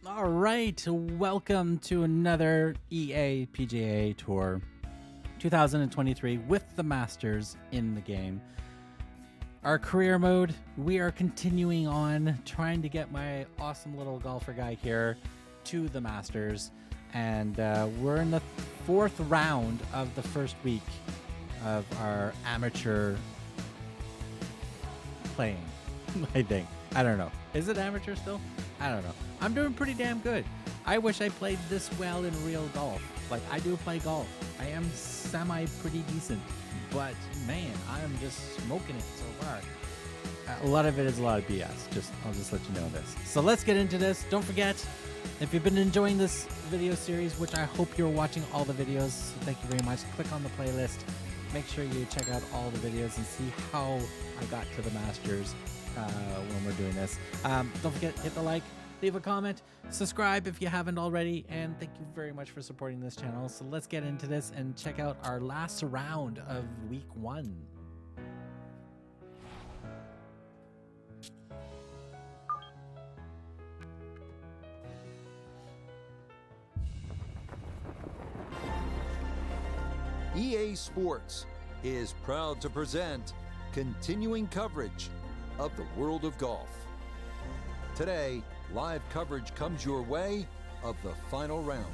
All right, welcome to another EA PGA Tour 2023 with the Masters in the game. Our career mode, we are continuing on trying to get my awesome little golfer guy here to the Masters. And we're in the fourth round of the first week of our amateur playing, I think. I don't know. Is it amateur still? I don't know. I'm doing pretty damn good. I wish I played this well in real golf. Like, I do play golf. I am pretty decent. But, man, I'm just smoking it so far. A lot of it is a lot of BS. I'll just let you know this. So let's get into this. Don't forget, if you've been enjoying this video series, which I hope you're watching all the videos, so thank you very much. Click on the playlist. Make sure you check out all the videos and see how I got to the Masters when we're doing this. Don't forget, hit the like, leave a comment, subscribe if you haven't already, and thank you very much for supporting this channel. So let's get into this and check out our last round of week 1. EA Sports is proud to present continuing coverage of the world of golf. Today, live coverage comes your way of the final round.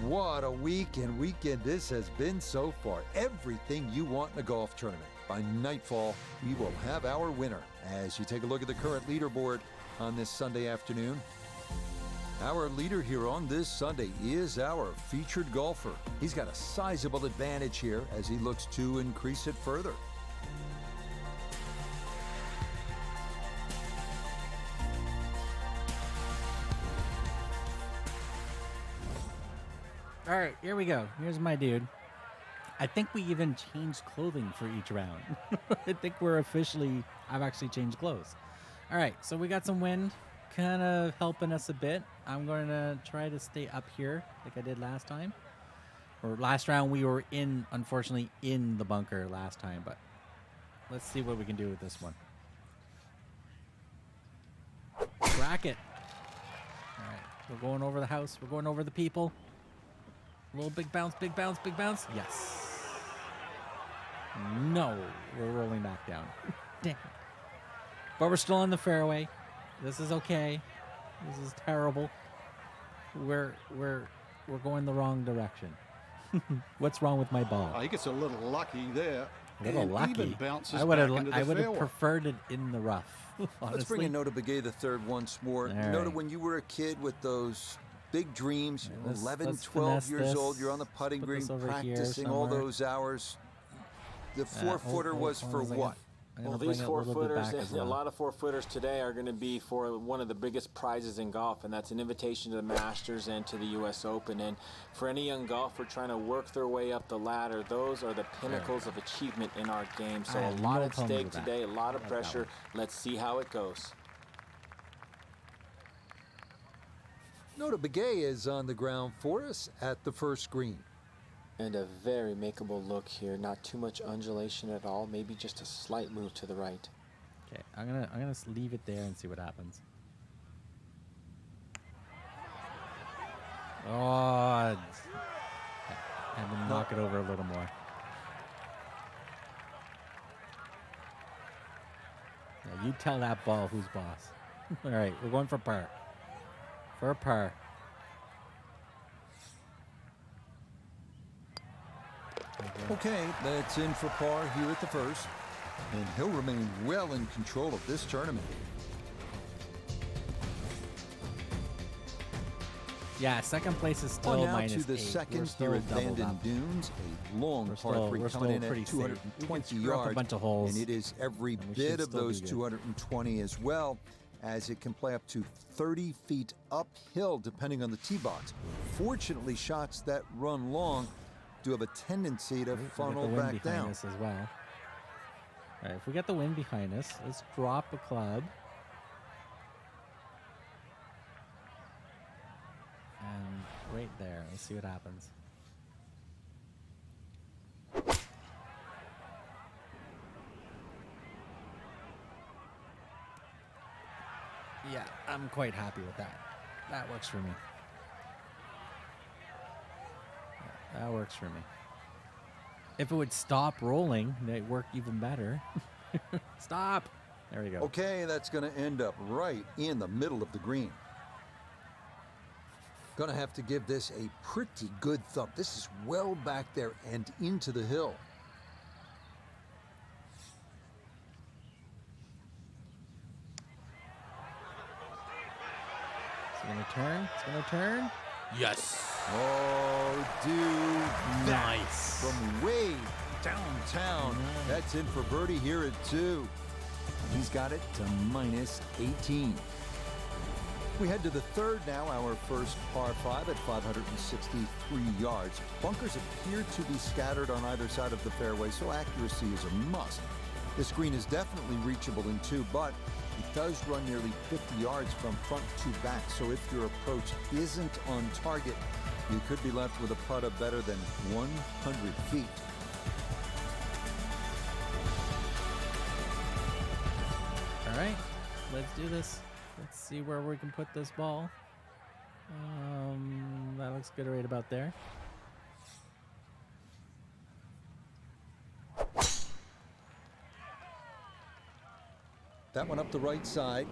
What a week and weekend this has been so far. Everything you want in a golf tournament. By nightfall, we will have our winner. As you take a look at the current leaderboard on this Sunday afternoon, our leader here on this Sunday is our featured golfer. He's got a sizable advantage here as he looks to increase it further. All right, here we go. Here's my dude. I think we even changed clothing for each round. I think I've actually changed clothes. All right, so we got some wind kind of helping us a bit. I'm going to try to stay up here like I did last time. Or last round we were unfortunately in the bunker last time, but let's see what we can do with this one. Crack it. All right, we're going over the house. We're going over the people. A little big bounce, big bounce, big bounce. Yes. No, we're rolling back down. Damn. But we're still on the fairway. This is okay. This is terrible. We're going the wrong direction. What's wrong with my ball? I think it's a little lucky there. A little lucky. Even bounces I would back into the have fairway. preferred it in the rough. Honestly. Let's bring in Nota Begay the third once more. All Nota, right. when you were a kid with those big dreams, Yeah, let's 11, 12 finesse years this. old, you're on the putting Put green this over here practicing all somewhere. those hours. The 4-footer was for hold on a what? second. Well, these 4-footers, a lot of 4-footers today are going to be for one of the biggest prizes in golf, and that's an invitation to the Masters and to the U.S. Open. And for any young golfer trying to work their way up the ladder, those are the pinnacles of achievement in our game. So a lot at stake today, a lot of pressure. Let's see how it goes. Nota Begay is on the ground for us at the first green. And a very makeable look here. Not too much undulation at all. Maybe just a slight move to the right. Okay, I'm gonna leave it there and see what happens. Oh, and then knock it over a little more. Yeah, you tell that ball who's boss. All right, we're going for par. For par. Okay, that's in for par here at the first. And he'll remain well in control of this tournament. Yeah, second place is still On now minus to the 8. second We're still here at doubled Bandon up. Dunes, a long We're par still- 3 we're coming in still at pretty safe. We can 220 screw up a yards. bunch of holes, And it is every and we bit should of still those do good. 220 as well, as it can play up to 30 feet uphill depending on the tee box. Fortunately, shots that run long do have a tendency to We got funnel the wind back behind down. us as well. All right, if we got the wind behind us, let's drop a club. And right there, let's see what happens. Yeah, I'm quite happy with that. That works for me. That works for me. If it would stop rolling, it'd work even better. Stop. There we go. Okay, that's going to end up right in the middle of the green. Going to have to give this a pretty good thump. This is well back there and into the hill. It's going to turn. It's going to turn. Yes. Oh, dude. Nice. From way downtown. That's in for birdie here at 2. He's got it to minus 18. We head to the third now, our first par 5 at 563 yards. Bunkers appear to be scattered on either side of the fairway, so accuracy is a must. This green is definitely reachable in 2, but it does run nearly 50 yards from front to back, so if your approach isn't on target, you could be left with a putt of better than 100 feet. All right, let's do this. Let's see where we can put this ball. That looks good right about there. That one up the right side.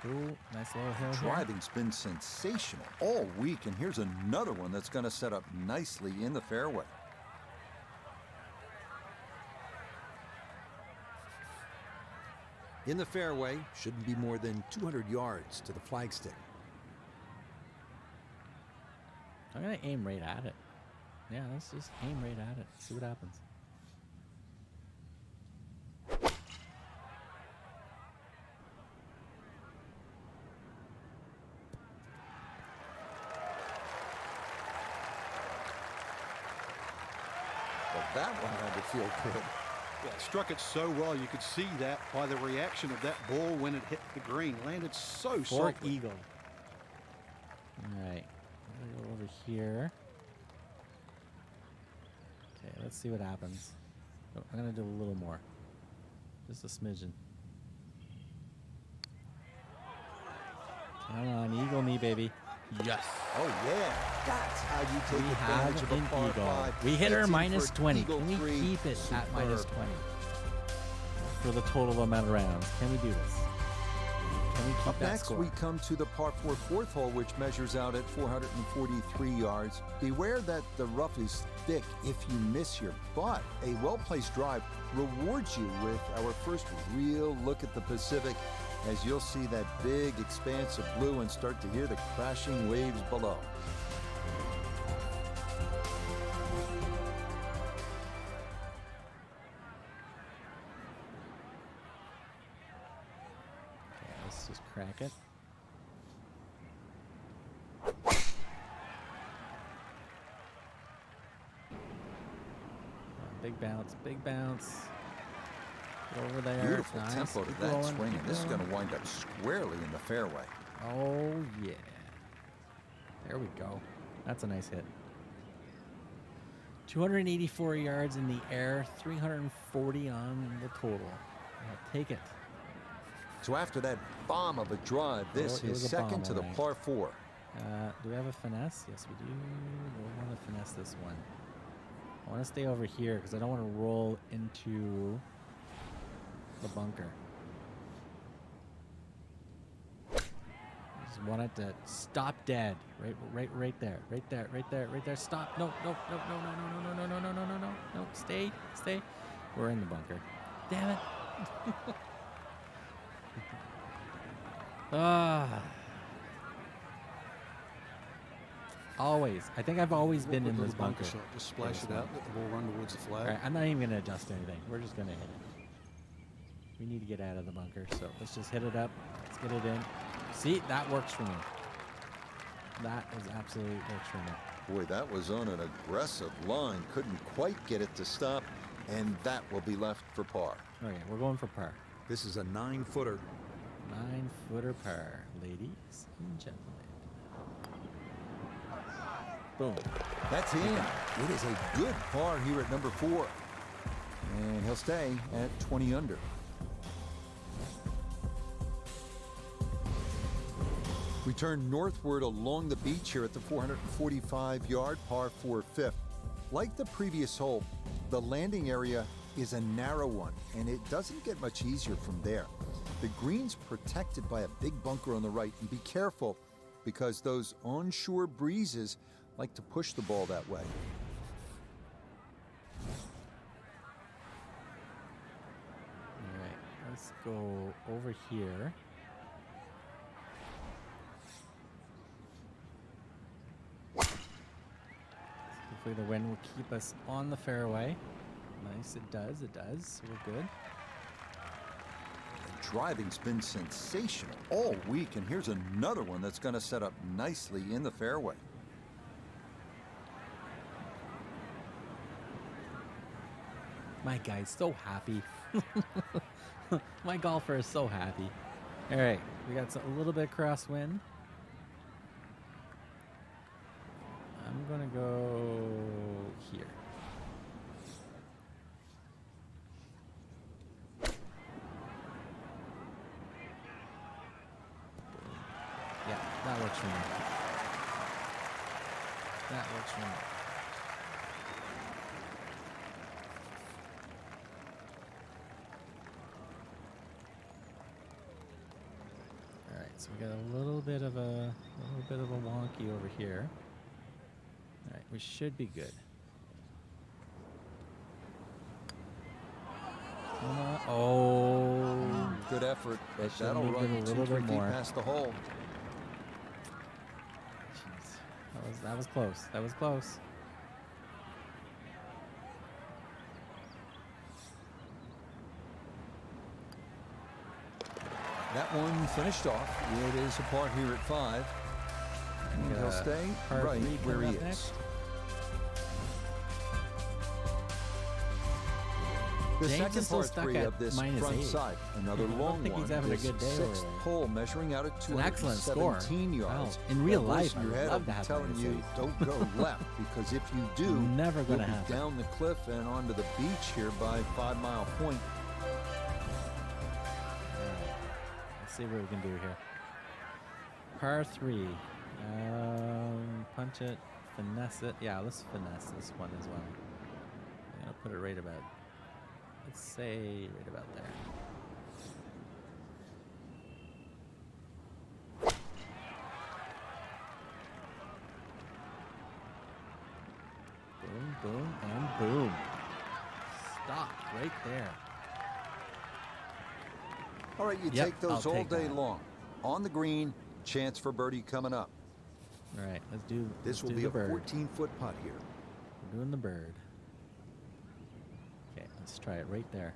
Ooh, nice little hill here. Driving's been sensational all week, and here's another one that's going to set up nicely in the fairway. In the fairway, shouldn't be more than 200 yards to the flagstick. I'm going to aim right at it. Yeah, let's just aim right at it. See what happens. Well, that one had to feel good. Yeah, struck it so well. You could see that by the reaction of that ball when it hit the green. Landed so For softly. eagle. All right, we'll go over here. Okay, let's see what happens. Oh, I'm gonna do a little more, just a smidgen. Come on, eagle me, baby. Yes. Oh, yeah. That's how you take We advantage have of an a par eagle. 5. We hit That's our in minus for 20. eagle Can we 3. keep it at minus Superb. 20 for the total amount of rounds? Can we do this? Can we keep Up that next, score? we come to the par 4 fourth hole, which measures out at 443 yards. Beware that the rough is thick if you miss here, but a well-placed drive rewards you with our first real look at the Pacific, as you'll see that big expanse of blue and start to hear the crashing waves below. Okay, let's just crack it. Big bounce, big bounce. Get over there. Beautiful Nice. tempo to Keep that rolling, swing, keep and this is going to rolling. wind up squarely in the fairway. Oh, yeah. There we go. That's a nice hit. 284 yards in the air, 340 on the total. I'll take it. So after that bomb of a drive, this it is was a bomb, second to the alright. par 4. Do we have a finesse? Yes, we do. We'll want to finesse this one. I want to stay over here because I don't want to roll into the bunker. Just want it to stop dead. Right there. Right there. Stop. No. Stay. We're in the bunker. Damn it. Always. I think I've always been in this bunker. Shot. Just splash it out. Let the ball run towards the flag. All right, I'm not even going to adjust anything. We're just going to hit it. We need to get out of the bunker, so let's just hit it up. Let's get it in. See, that works for me. That is absolutely works for me. Boy, that was on an aggressive line. Couldn't quite get it to stop, and that will be left for par. Okay, we're going for par. This is a 9-footer. 9-footer par, ladies and gentlemen. Boom. That's in. It is a good par here at number 4. And he'll stay at 20 under. We turn northward along the beach here at the 445-yard par 4 fifth. Like the previous hole, the landing area is a narrow one, and it doesn't get much easier from there. The green's protected by a big bunker on the right, and be careful because those onshore breezes like to push the ball that way. All right, let's go over here. Hopefully the wind will keep us on the fairway. Nice, it does, we're good. Driving's been sensational all week, and here's another one that's going to set up nicely in the fairway. My guy's so happy. My golfer is so happy. All right, we got a little bit crosswind. I'm gonna go here. Yeah, that works for me. That works for me. All right, so we got a little bit of a wonky over here. All right, we should be good. Oh, Good effort, but That should that'll have moved run it a 2 little 3 bit feet more. past the hole. jeez, that was close. That was close. That one finished off. It is a par here at 5. And We got he'll a stay par right 3 where coming he up is. next. The James second is still par stuck 3 at of this -8. front side, another I don't long think one. he's having a This good day over sixth there. hole measuring out at An excellent score. 217 yards. Wow. In real That voice life, in your I'd head love will to be have telling you -8. don't go left, because if you do, Never you'll gonna be happen. down the cliff and onto the beach here by 5 Mile Point. Let's see what we can do here. Par 3. Punch it, finesse it. Yeah, let's finesse this one as well. I'm gonna put it right about. Let's say right about there. Boom, boom, and boom. Stop right there. All right, you Yep, take those I'll all take day that. long. On the green, chance for birdie coming up. All right, let's do. This will do be the a bird. 14-foot putt here. We're doing the bird. Okay, let's try it right there.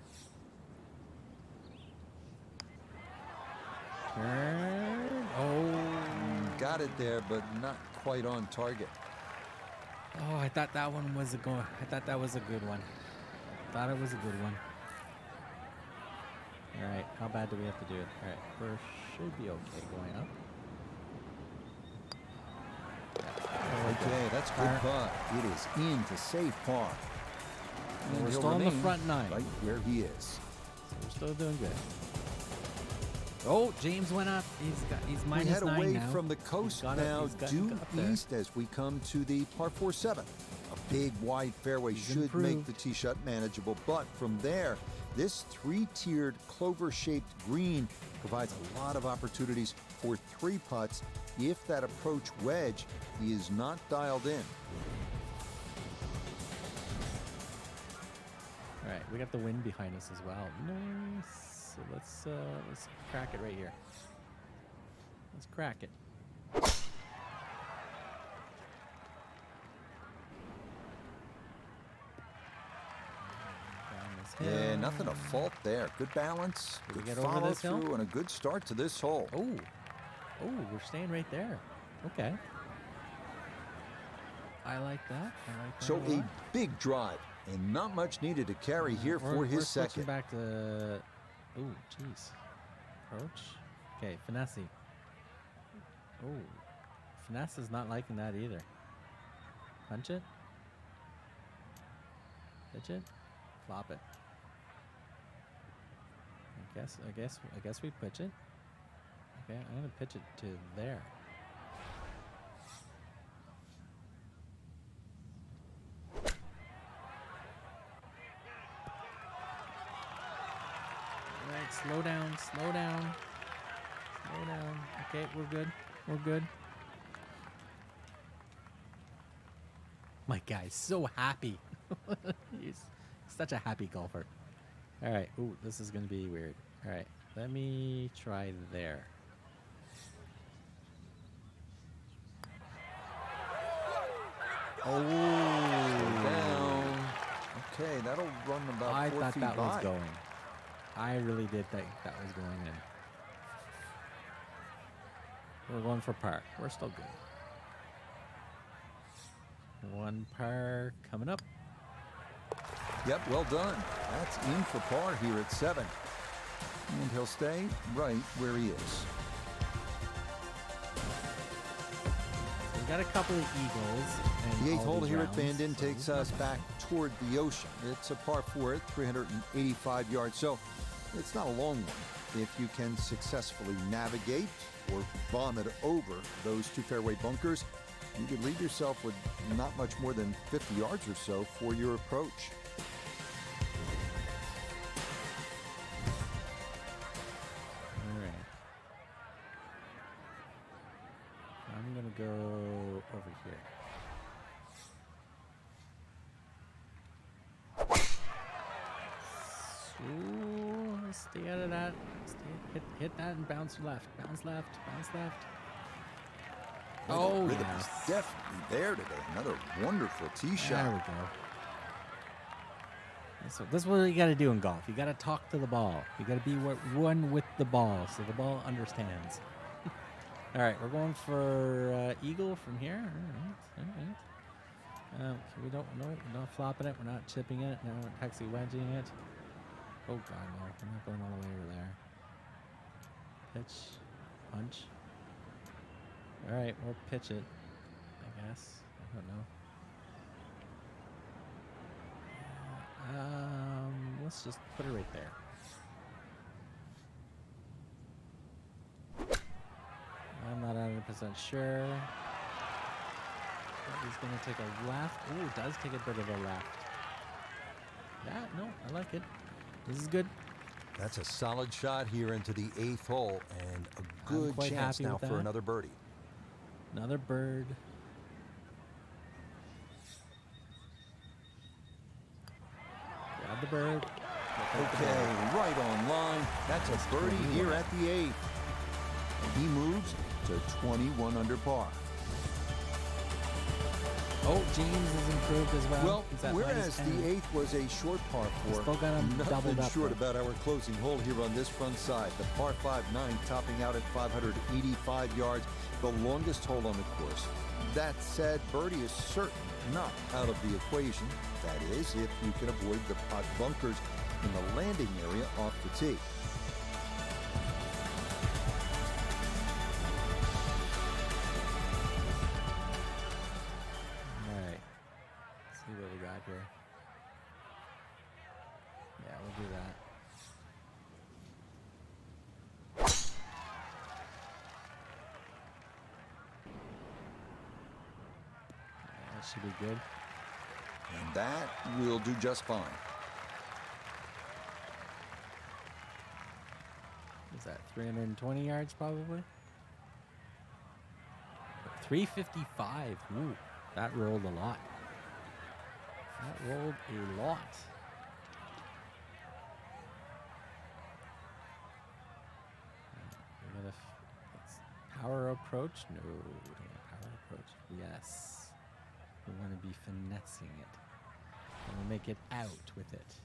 Turn. Oh. Got it there, but not quite on target. Oh, I thought that one was a go. I thought that was a good one. Thought it was a good one. All right, how bad do we have to do it? All right, we should be okay going up. Okay, that's a good putt. It is in to save par. And We're he'll still in the remain front 9. right where he is. So we're still doing good. Oh, James went up. He's We minus head 9 away now. from the coast got it, now, he's got due up there. east as we come to the par 4-7. A big wide fairway He's should make improved. the tee shot manageable, but from there, this 3-tiered clover-shaped green provides a lot of opportunities for 3 putts if that approach wedge is not dialed in. All right, we got the wind behind us as well. Nice. So let's crack it right here. Let's crack it. Down this hill. Yeah, nothing to fault there. Good balance, Did we good get over follow this hill? through, and a good start to this hole. Oh, we're staying right there. Okay. I like that. I like that. So a a lot. big drive, and not much needed to carry here for We're his switching second. back to. Oh, jeez. Approach. Okay, finesse. Oh, finesse is not liking that either. Punch it. Pitch it. Flop it. I guess we pitch it. Okay, I'm gonna pitch it to there. Slow down. Slow down. Slow down. Okay, we're good. We're good. My guy's so happy. He's such a happy golfer. All right. Ooh, this is going to be weird. All right. Let me try there. Oh, down. Okay, that'll run about I 4 thought feet that by. was going. I really did think that was going in. We're going for par. We're still good. One par coming up. Yep, well done. That's in for par here at 7. And he'll stay right where he is. We got a couple of eagles. And The 8th all hole these here at rounds, Bandon so takes us back toward the ocean. It's a par 4 at 385 yards, so it's not a long one. If you can successfully navigate or vomit over those 2 fairway bunkers, you could leave yourself with not much more than 50 yards or so for your approach. All right. I'm going to go over here. Ooh, stay out of that. Hit that and bounce left. Bounce left. Bounce left. Oh, Rhythm yes. is definitely there today. Another wonderful tee There shot. we go. This is what you got to do in golf. You got to talk to the ball. You got to be one with the ball, so the ball understands. All right, we're going for eagle from here. All right. Okay, we don't not flopping it. We're not chipping it. No, we're taxi wedging it. Oh God, no! We're not going all the way over there. Pitch, punch. All right, we'll pitch it. I guess. I don't know. Let's just put it right there. I'm not 100% sure. But he's going to take a left. Ooh, it does take a bit of a left. Yeah, no, I like it. This is good. That's a solid shot here into the 8th hole, and a good quite chance happy now with for that. another birdie. Another bird. Grab the bird. Okay, right on line. That's a birdie here at the 8th. And he moves to 21 under par. Oh, James is improved as well. Well, He's at whereas -10. the 8th was a short par 4, Still got him doubled nothing up, short though. about our closing hole here on this front side. The par 5-9 topping out at 585 yards, the longest hole on the course. That said, birdie is certainly not out of the equation. That is, if you can avoid the pot bunkers in the landing area off the tee. All right. Let's see what we got here. Yeah, we'll do that. Yeah, that should be good. And that will do just fine. Is that 320 yards probably? 355. Ooh, that rolled a lot. That rolled a lot. We got a power approach. No, we don't want power approach. Yes. We want to be finessing it. We want to make it out with it.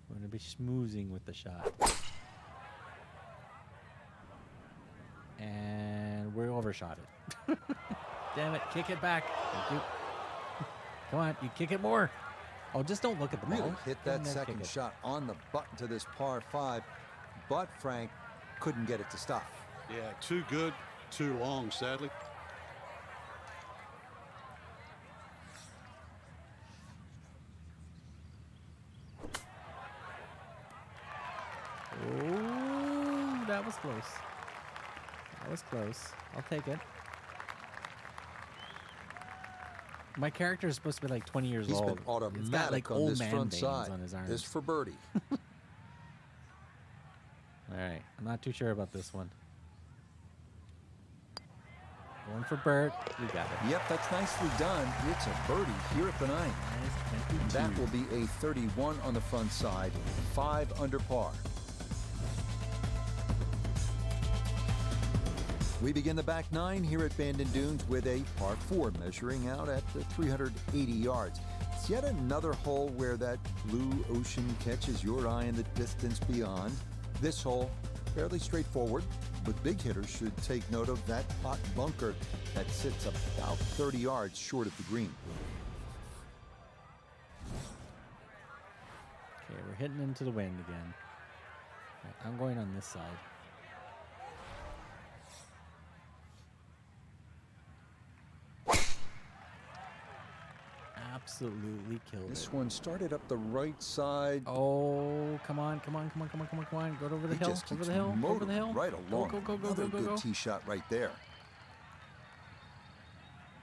We want to be schmoozing with the shot. And we overshot it. Damn it, kick it back. Thank you. Come on, you kick it more. Oh, just don't look at the ball. Really hit Get in that there, kick second it. shot on the button to this par 5, but Frank couldn't get it to stop. Yeah, too good, too long, sadly. Oh, that was close. That was close. I'll take it. My character is supposed to be like 20 years He's old. been automatic It's got like on old this man front veins side. on his arms. This for birdie. All right. I'm not too sure about this one. Going for bird. We got it. Yep, that's nicely done. It's a birdie here at the 9th. Nice 22. That will be a 31 on the front side, 5 under par. We begin the back 9 here at Bandon Dunes with a par 4 measuring out at 380 yards. It's yet another hole where that blue ocean catches your eye in the distance beyond. This hole, fairly straightforward, but big hitters should take note of that hot bunker that sits about 30 yards short of the green. Okay, we're hitting into the wind again. Right, I'm going on this side. Absolutely killed This it. one started up the right side. Oh, come on, come on, come on, come on, come on, come on. Go over the He hill, just over keeps the hill, over motoring the hill. right Go, along. go, go, go, Another go, go, good go. tee shot right there.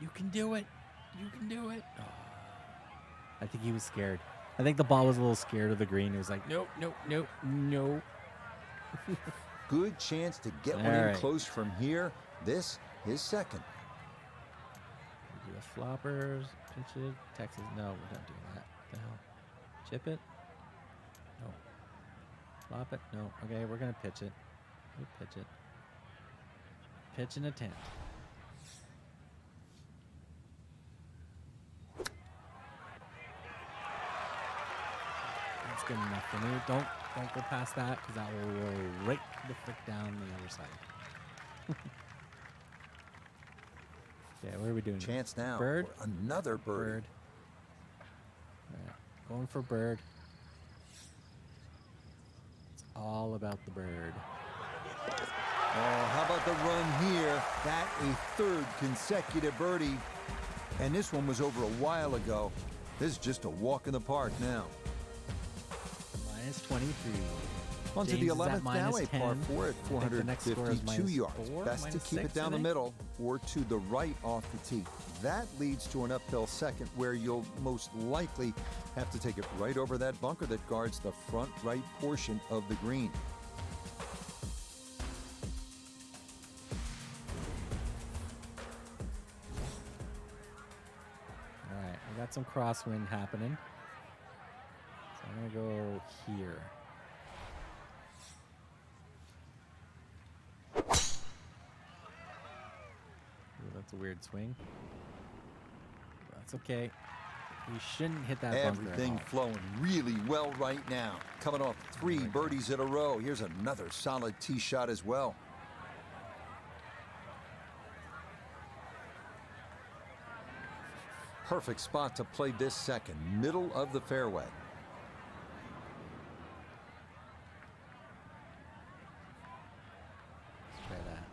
You can do it. You can do it. Oh. I think he was scared. I think the ball was a little scared of the green. It was like, nope, nope, nope, nope. Good chance to get one All in right. close from here. This is second. We do the floppers, pitch it, Texas. No, we're not doing that. What the hell? Chip it? No. Flop it? No. Okay, we're gonna pitch it. We pitch it. Pitch and attempt. That's good enough for me. Don't go past that because that will roll right the frick down the other side. Okay, what are we doing? Chance now Bird? for another birdie. Bird. All right, going for bird. It's all about the bird. Oh, how about the run here? That a third consecutive birdie. And this one was over a while ago. This is just a walk in the park now. Minus 23. On to the James is at 11th now, minus a par 10. 4 at I think the next score is 452 minus yards. 4, Best to minus keep it 6, down I the think. middle or to the right off the tee. That leads to an uphill second where you'll most likely have to take it right over that bunker that guards the front right portion of the green. All right, we got some crosswind happening. So I'm going to go here. Ooh, that's a weird swing. That's okay. We shouldn't hit that bunker at Everything all. flowing really well right now. Coming off 3 birdies in a row. Here's another solid tee shot as well. Perfect spot to play this second. Middle of the fairway. Let's try that.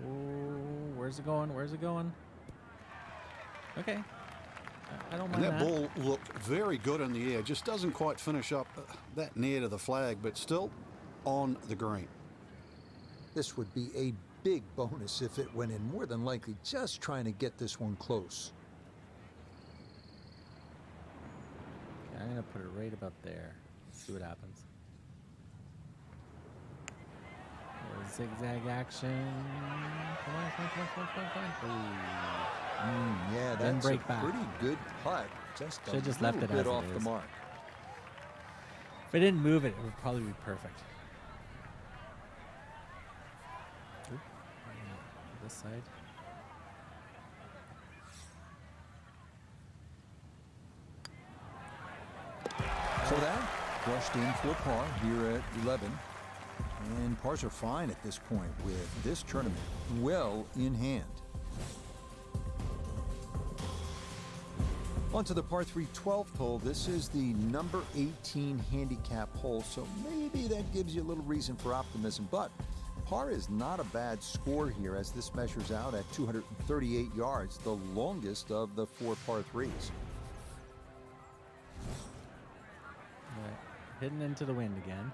Ooh, where's it going? Where's it going? Okay. I don't And mind that ball looked very good in the air. Just doesn't quite finish up that near to the flag, but still on the green. This would be a big bonus if it went in. More than likely just trying to get this one close. Okay, I'm going to put it right about there. See what happens. Zigzag action. Come on, come on, come on, come on, come on, come on. Yeah, Then that's break a back. pretty good putt. Just a Should've just little left it bit as it off the is. mark. If I didn't move it, it would probably be perfect. Oop. This side. So that brushed in for par here at 11. And pars are fine at this point with this tournament well in hand. On to the par 3 12th hole. This is the number 18 handicap hole, so maybe that gives you a little reason for optimism. But par is not a bad score here as this measures out at 238 yards, the longest of the 4 par 3s. All right. Hitting into the wind again.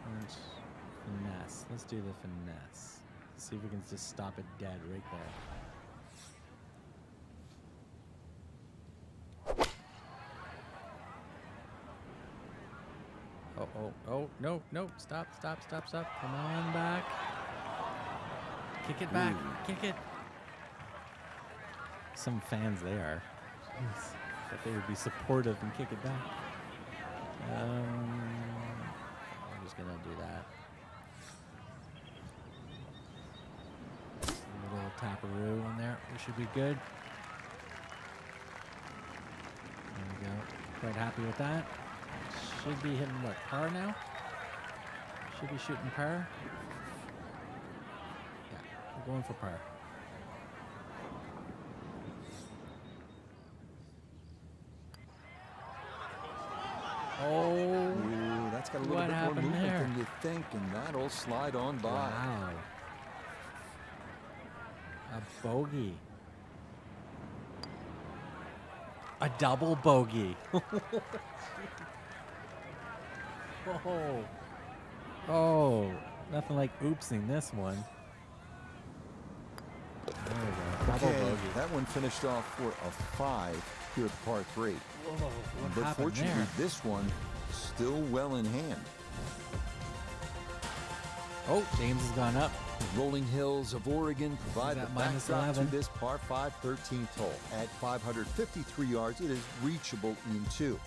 And finesse. Let's do the finesse. See if we can just stop it dead right there. oh, no, no. Stop. Come on back. Kick it back. Kick it. Some fans they are. Jeez. That they would be supportive and kick it back. I'm just gonna do that. A little taparoo on there. We should be good. There we go. Quite happy with that. Should be hitting what? Par now? Should be shooting par. Yeah, we're going for par. Oh, Ooh, that's got a little what bit more happened movement there? than you think, and that'll slide on by. Wow. A bogey. A double bogey. Oh. Oh, nothing like oopsing this one. There we go. Double Okay, bogey. that one finished off for a 5 here at par 3. Whoa, what But happened fortunately, there? this one still well in hand. Oh, James has gone up. The rolling hills of Oregon provide the Got minus backdrop to 11. this par 5 13th hole. At 553 yards, it is reachable in 2.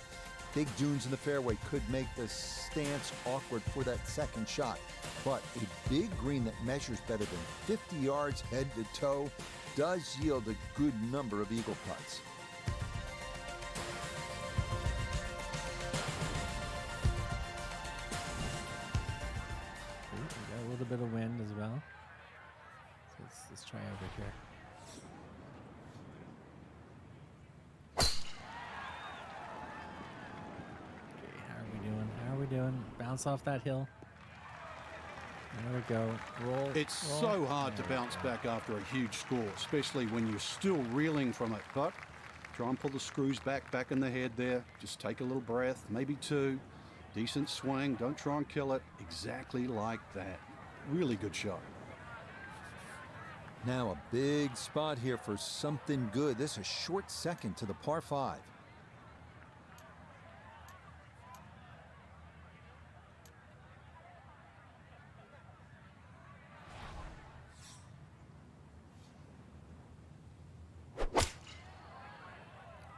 Big dunes in the fairway could make the stance awkward for that second shot, but a big green that measures better than 50 yards head to toe does yield a good number of eagle putts. Ooh, we got a little bit of wind as well. So let's try over here. Okay, how are we doing? Bounce off that hill. There we go. Roll. It's roll. so hard to There we bounce go. back after a huge score, especially when you're still reeling from it. But try and pull the screws back in the head there. Just take a little breath, maybe 2. Decent swing. Don't try and kill it. Exactly like that. Really good shot. Now a big spot here for something good. This is a short second to the par 5. I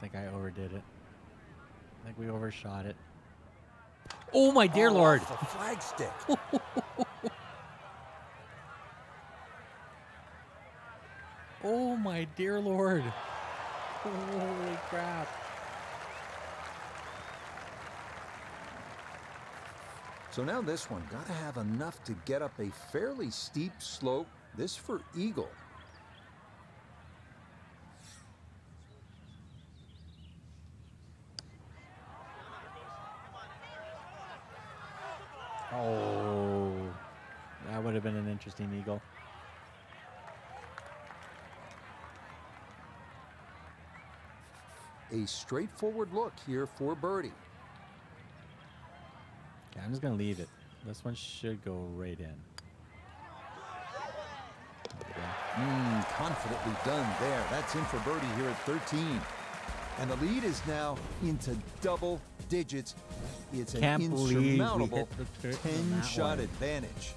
think I overdid it. I think we overshot it. Oh my dear Lord! The flag stick. Oh my dear Lord! Holy crap! So now this one, got to have enough to get up a fairly steep slope. This for eagle. Oh, that would have been an interesting eagle. A straightforward look here for birdie. Okay, I'm just gonna leave it. This one should go right in. Confidently done there. That's in for birdie here at 13. And the lead is now into double digits. It's an Can't believe we insurmountable hit the trick on that 10-shot one. advantage.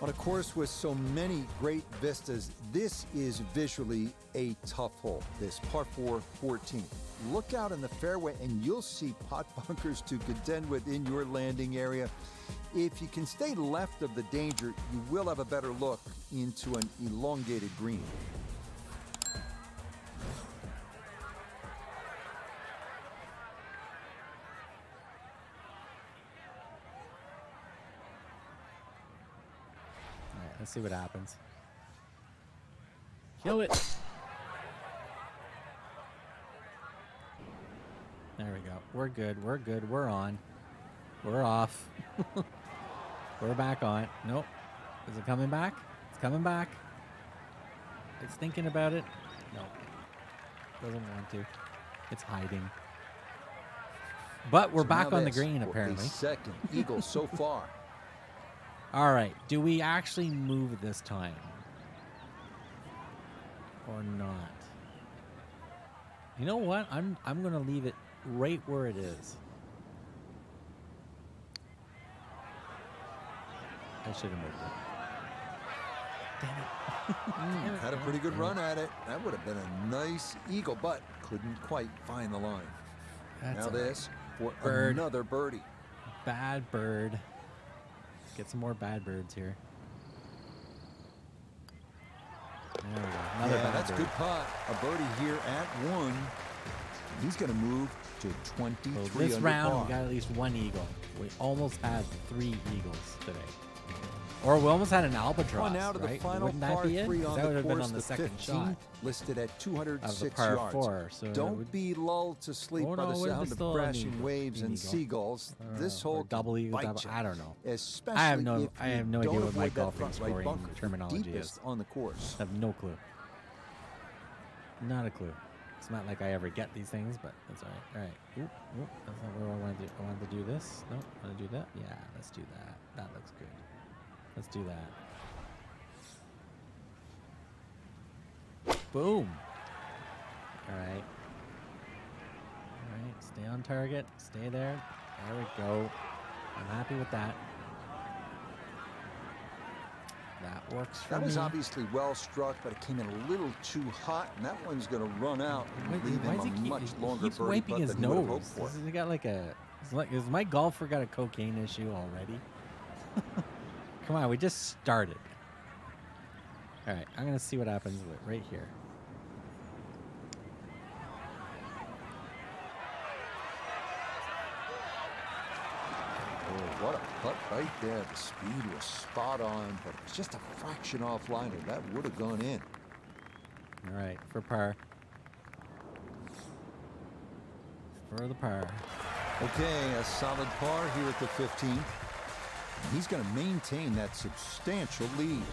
On a course with so many great vistas, this is visually a tough hole, this par 4 14. Look out in the fairway and you'll see pot bunkers to contend with in your landing area. If you can stay left of the danger, you will have a better look into an elongated green. All right, let's see what happens. Kill it. There we go. We're good. We're good. We're on. We're off. We're back on. Nope. Is it coming back? It's coming back. It's thinking about it. No. Doesn't want to. It's hiding. But we're So back now on the this green, for apparently. a second eagle so far. All right. Do we actually move this time? Or not? You know what? I'm going to leave it right where it is. I should have moved it. Damn it. Damn it. Had a pretty good run at it. That would have been a nice eagle, but couldn't quite find the line. That's Now all right. this for Bird. another birdie. Bad bird. Get some more bad birds here. There we go. Another Yeah, bad that's a bird. good putt. A birdie here at 1. He's going to move to 23 So this under round, par. we got at least one eagle. We almost had 3 eagles today. Or we almost had an albatross, On now to right? the final Wouldn't that par be it? 3 'Cause on that the would have been course, on the the second 15th, shot listed at of the 206 par yards. 4. So Don't be lulled to sleep Oh, by no, the we're sound still of an crashing eagle. waves and Eagle. seagulls. This hole double can eagle, bite double. you, I don't know. especially I have no if you idea don't what my avoid that golfing front right scoring bunker, the terminology deepest is. on the course. I have no clue. Not a clue. It's not like I ever get these things, but that's all right. All right. Oop, oop. That's not what I want to do. I wanted to do this. No, I want to do that. Yeah, let's do that. That looks good. Let's do that. Boom. All right. All right. Stay on target. Stay there. There we go. I'm happy with that. That works for That was me. obviously well struck, but it came in a little too hot, and that one's going to run out and Why- leave why him does a he keep- much he longer keeps birdie wiping putt his than he would have hoped nose. for. Has he got like a? Is my golfer got a cocaine issue already? Come on, we just started. All right, I'm gonna see what happens with right here. Oh, what a putt right there. The speed was spot on, but it was just a fraction off liner. That would have gone in. All right, for par. For the par. Okay, a solid par here at the 15th. He's going to maintain that substantial lead.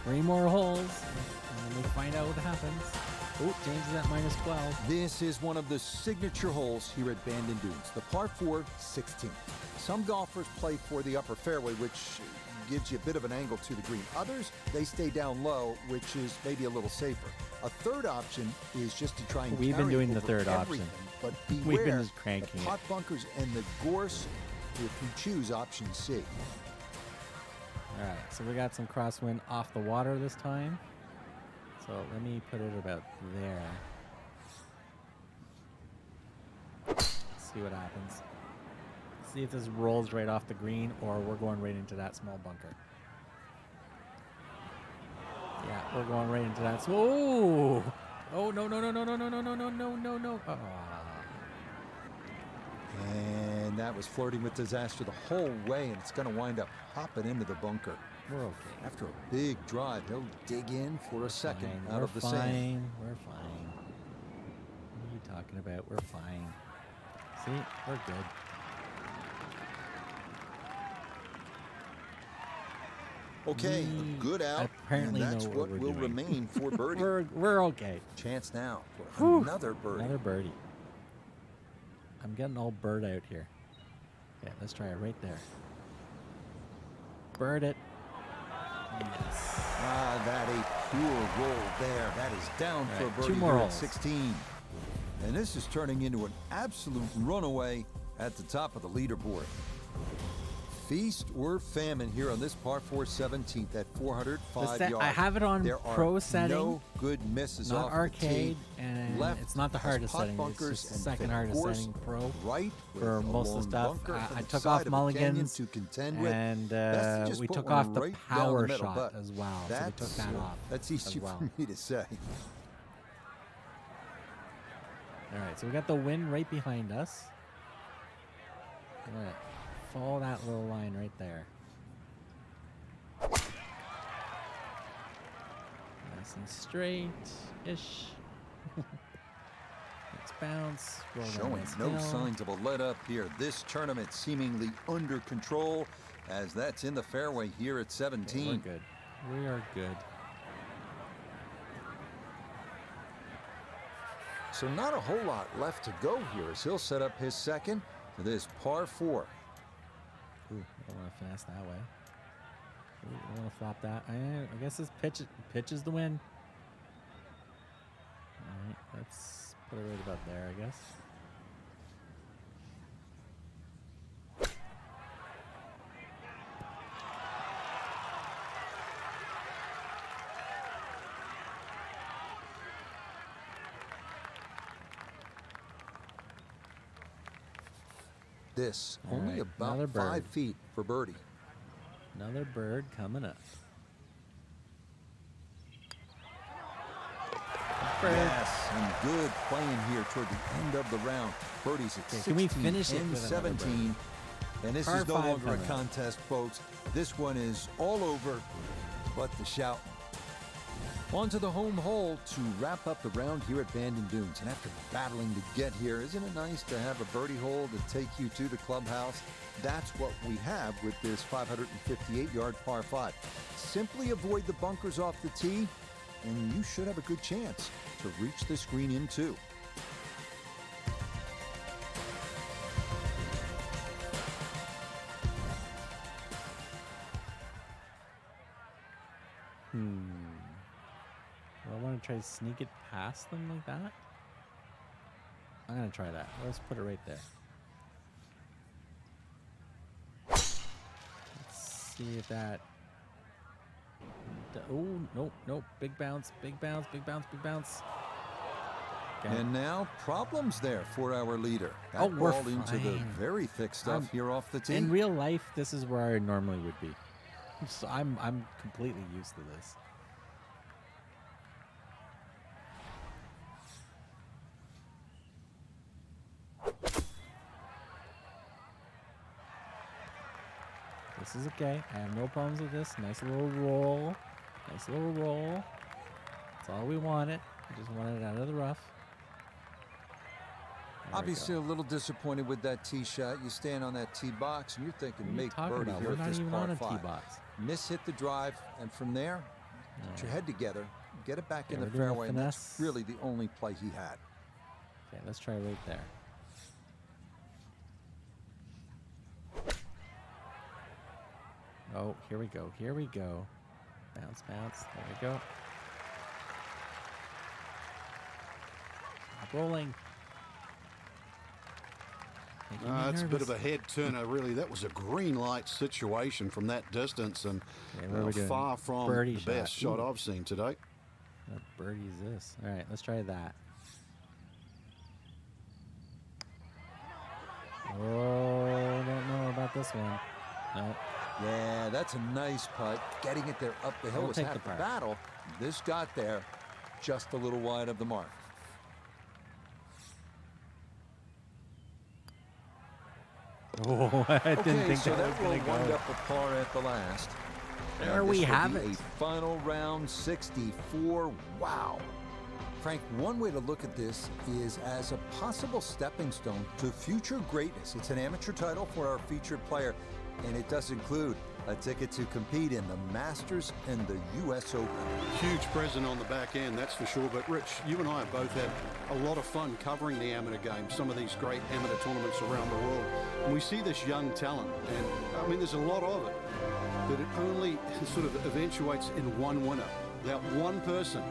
3 more holes, and then we find out what happens. Oh, James is at -12. This is one of the signature holes here at Bandon Dunes, the par 4 16. Some golfers play for the upper fairway, which gives you a bit of an angle to the green. Others, they stay down low, which is maybe a little safer. A third option is just to try and We've been carry doing the over third option. everything, but We've beware been just cranking the pot bunkers and the gorse if you choose option C. All right, so we got some crosswind off the water this time. So let me put it about there. See what happens. See if this rolls right off the green or we're going right into that small bunker. Yeah, we're going right into that. Oh! Oh, no, no, no, no, no, no, no, no, no, no, no, no. Oh. And that was flirting with disaster the whole way, and it's going to wind up hopping into the bunker. We're okay. After a big drive, he'll dig in for a second Fine. out We're of the fine. sand. We're fine. What are you talking about? We're fine. See? We're good. Okay, We a good out, apparently and that's know what what will we're doing. remain for birdie. We're okay. Chance now for Whew. another birdie. Another birdie. I'm getting all bird out here. Okay, let's try it right there. Bird it. Yes. Ah, that a pure roll there. That is down for a Right, 2 birdie more here at holes. 16. And this is turning into an absolute runaway at the top of the leaderboard. Feast or famine here on this par 4 17th at 405 yards. I have it on there are pro setting, no good misses not off arcade, the tee. and Left it's not the has hardest pot setting. It's bunkers just the and second thick hardest gorse. setting pro. Right for with a most of the lone stuff. bunker from I the took side off of a canyon mulligans, to contend with. and Best to just we put took one off the right down power the middle, shot but as well. So we took that off. That's easy as well. for me to say. All right, so we got the wind right behind us. I'm gonna follow that little line right there. Nice and straight-ish. Let's bounce. Roll down Showing this no hill. signs of a let up here. This tournament seemingly under control as that's in the fairway here at Okay, 17. we're good. We are good. So not a whole lot left to go here as he'll set up his second to this par 4. Ooh, I don't want to finesse that way. Ooh, I don't want to flop that. I guess this pitch is the win. All right, let's put it right about there, I guess. this. All Only right, about another 5 bird. feet for birdie. Another bird coming up. Bird. Yes, and good playing here toward the end of the round. Birdies at Okay, 16 can we finish it and with another bird? 17. And this Par is no five longer a coming up. contest, folks. This one is all over but the shout. On to the home hole to wrap up the round here at Bandon Dunes. And after battling to get here, isn't it nice to have a birdie hole to take you to the clubhouse? That's what we have with this 558-yard par 5. Simply avoid the bunkers off the tee, and you should have a good chance to reach this green in two. Do I want to try to sneak it past them like that? I'm going to try that. Let's put it right there. Let's see if that... Oh, nope, nope. Big bounce, big bounce, big bounce, big bounce. Okay. And now problems there for our leader. That Oh, we're ball into the fine. very thick stuff here off the tee. In real life, this is where I normally would be. So I'm completely used to this. This is okay. I have no problems with this. Nice little roll. Nice little roll. That's all we wanted. We just wanted it out of the rough. There we Obviously go. a little disappointed with that tee shot. You stand on that tee box and you're thinking What are you make talking birdie about? here We're at not this even par on a tee 5. box. Miss hit the drive, and from there, get your head together, get it back in Okay, the we're doing a fairway, and that's finesse. really the only play he had. Okay, let's try right there. Oh, here we go. Here we go. Bounce, bounce. There we go. Stop rolling. Making me It's a bit of nervous. a head turner, really. That was a green light situation from that distance, and Okay, what are we doing? far from Birdie the best shot. shot Ooh. I've seen today. What birdie is this? All right, let's try that. Oh, don't know about this one. No. Yeah, that's a nice putt. Getting it there up the hill We'll was take half the the par. battle. This got there just a little wide of the mark. Oh, I didn't Okay, think so that was that will going to wind go. up a par at the last. There And we this will have be it. A final round 64. Wow. Frank, one way to look at this is as a possible stepping stone to future greatness. It's an amateur title for our featured player, and it does include a ticket to compete in the Masters and the U.S. Open. Huge present on the back end, that's for sure. But Rich, you and I have both had a lot of fun covering the amateur game, some of these great amateur tournaments around the world. And we see this young talent, and I mean, there's a lot of it, but it only sort of eventuates in one winner. That one person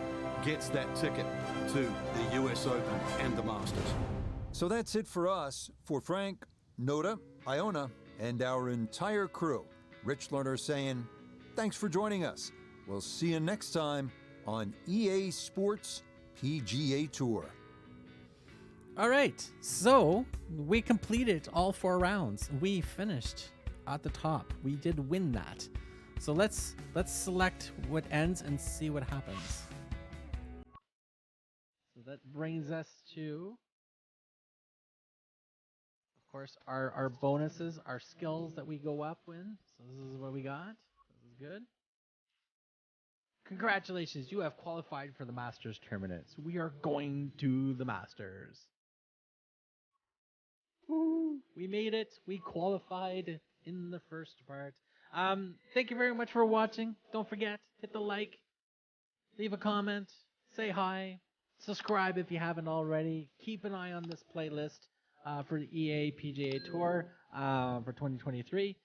gets that ticket to the U.S. Open and the Masters. So that's it for us. For Frank, Noda, Iona, and our entire crew, Rich Lerner saying, thanks for joining us. We'll see you next time on EA Sports PGA Tour. All right, so we completed all 4 rounds. We finished at the top. We did win that. So let's select what ends and see what happens. So that brings us to, of course, our bonuses, our skills that we go up with. So this is what we got. This is good. Congratulations, you have qualified for the Masters tournament. So we are going to the Masters. Woo, we made it. We qualified in the first part. Thank you very much for watching. Don't forget, hit the like, leave a comment, say hi, subscribe if you haven't already. Keep an eye on this playlist for the EA PGA Tour for 2023.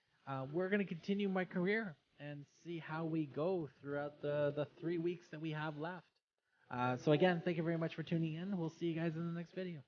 We're going to continue my career and see how we go throughout the 3 weeks that we have left. So again, thank you very much for tuning in. We'll see you guys in the next video.